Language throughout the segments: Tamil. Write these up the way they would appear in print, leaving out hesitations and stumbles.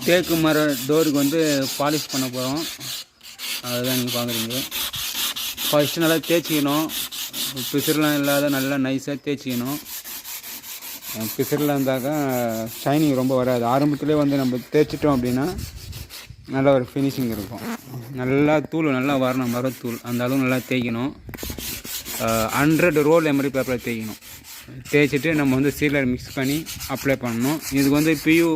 தேக்கு மர டோருக்கு வந்து பாலிஷ் பண்ண போகிறோம். அதுதான் நீங்கள் பார்க்குறீங்க. ஃபஸ்ட்டு நல்லா தேய்ச்சிக்கணும். பிசுறுலாம் இல்லாத நல்லா நைஸாக தேய்ச்சிக்கணும். பிசுறுலாம் இருந்தாக்கா ஷைனிங் ரொம்ப வராது. ஆரம்பத்துலேயே வந்து நம்ம தேய்ச்சிட்டோம் அப்படின்னா நல்ல ஒரு ஃபினிஷிங் இருக்கும். நல்லா தூள் நல்லா வரணும், மரத்தூள் அந்த அளவு நல்லா தேய்க்கணும். 100 ரோல் எமரி பேப்பரில் தேய்க்கணும். தேய்ச்சிட்டு நம்ம வந்து சீலர் மிக்ஸ் பண்ணி அப்ளை பண்ணணும். இதுக்கு வந்து பியூ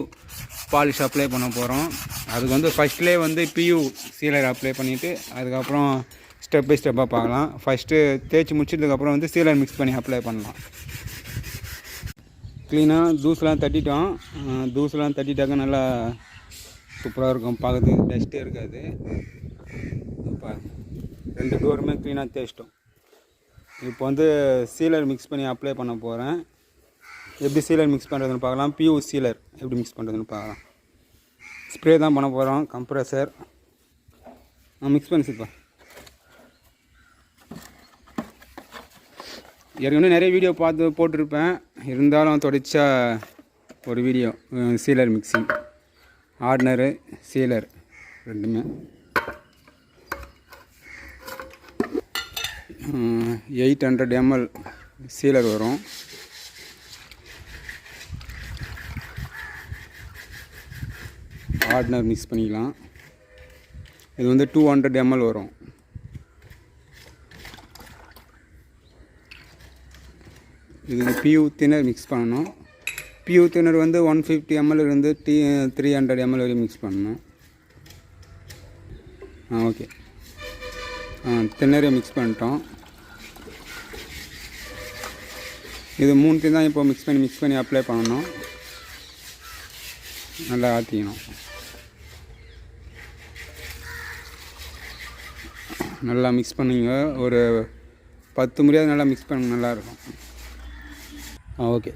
பாலிஷ் அப்ளை பண்ண போகிறோம். அதுக்கு வந்து ஃபஸ்ட்லேயே வந்து பியூ சீலர் அப்ளை பண்ணிவிட்டு அதுக்கப்புறம் ஸ்டெப் பை ஸ்டெப்பாக பார்க்கலாம். ஃபஸ்ட்டு தேய்ச்சி முடிச்சதுக்கப்புறம் வந்து சீலர் மிக்ஸ் பண்ணி அப்ளை பண்ணலாம். க்ளீனாக தூசெலாம் தட்டிட்டோம். தூசெலாம் தட்டிட்டாக்க நல்லா சூப்பராக இருக்கும், பார்க்கறதுக்கு டஸ்ட்டே இருக்காது. இப்போ 2 டோருமே க்ளீனாக தேய்ச்சிட்டோம். இப்போ வந்து சீலர் மிக்ஸ் பண்ணி அப்ளை பண்ண போகிறேன். எப்படி சீலர் மிக்ஸ் பண்ணுறதுன்னு பார்க்கலாம். பியூ சீலர் எப்படி மிக்ஸ் பண்ணுறதுன்னு பார்க்கலாம். ஸ்ப்ரே தான் பண்ண போகிறோம். கம்ப்ரெசர் மிக்ஸ் பண்ணி சிப்பா. ஏற்கனவே நிறைய வீடியோ பார்த்து போட்டிருப்பேன், இருந்தாலும் தொடர்ச்சா ஒரு வீடியோ சீலர் மிக்சிங். ஆர்டினரு சீலர் ரெண்டுமே 800 ml சீலர் வரும். ஆர்டினர் மிக்ஸ் பண்ணிக்கலாம். இது வந்து 200 ml வரும். இது பியூ தின்னர் மிக்ஸ் பண்ணணும். பியூ தின்னர் வந்து 150 ml இருந்து 300 ml வரையும் மிக்ஸ் பண்ணணும். ஓகே, தின்னரே மிக்ஸ் பண்ணிட்டோம். இது 3 தான் இப்போ மிக்ஸ் பண்ணி அப்ளை பண்ணணும். நல்லா ஆற்றிக்கணும். நல்லா மிக்ஸ் பண்ணிங்க. ஒரு 10 முறையாவது நல்லா மிக்ஸ் பண்ண நல்லாயிருக்கும். ஓகே.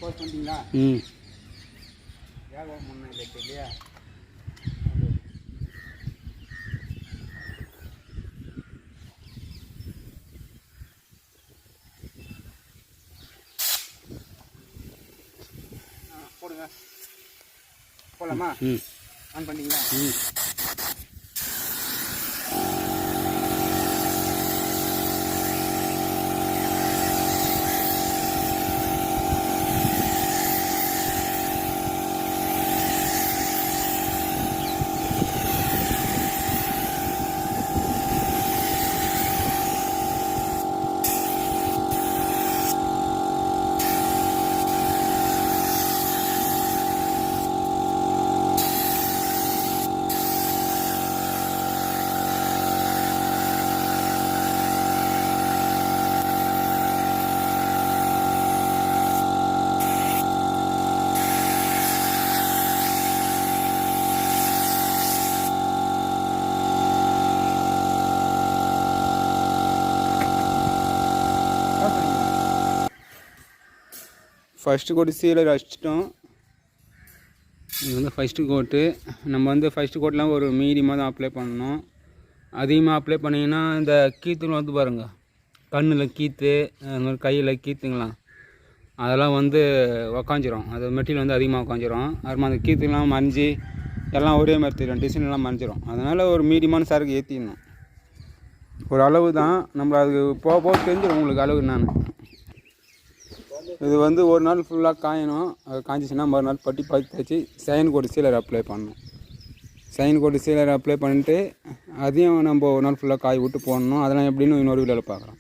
பண்ணிட்டீங்களா? இல்லையா? போடுங்க, போகலாமா? ஆன் பண்ணிங்களா? ஃபஸ்ட்டு கோட்டு சீலர் அடிச்சிட்டோம். இது வந்து ஃபஸ்ட்டு கோட்டு. நம்ம வந்து ஃபஸ்ட்டு கோட்லாம் ஒரு மீடியமாக தான் அப்ளை பண்ணணும். அதிகமாக அப்ளை பண்ணிங்கன்னா இந்த கீத்துலாம் வந்து பாருங்கள், கண்ணில் கீத்து, அது மாதிரி கையில் கீத்துங்களாம், அதெல்லாம் வந்து உக்காஞ்சிரும். அது மெட்டீரியல் வந்து அதிகமாக உக்காஞ்சிரும். அது அந்த கீத்துலாம் மறைஞ்சி எல்லாம் ஒரே மாதிரி தெரியும், டிசைன்லாம் மறைஞ்சிரும். அதனால் ஒரு மீடியமான சரக்கு ஏற்றிடணும். ஒரு அளவு தான், நம்ம அது போக போக தெரிஞ்சிடும் உங்களுக்கு அளவு நான். இது வந்து ஒரு நாள் ஃபுல்லாக காயணும். அது காய்ச்சிச்சின்னா மறுநாள் பட்டி பார்த்து தேய்ச்சி சைன் கோட்டு சீலர் அப்ளை பண்ணணும். சைன் கோட்டு சீலர் அப்ளை பண்ணிட்டு அதையும் நம்ம ஒரு நாள் ஃபுல்லாக காய் விட்டு போடணும். அதெல்லாம் எப்படின்னு இன்னொரு வீடியோவில் பார்க்குறோம்.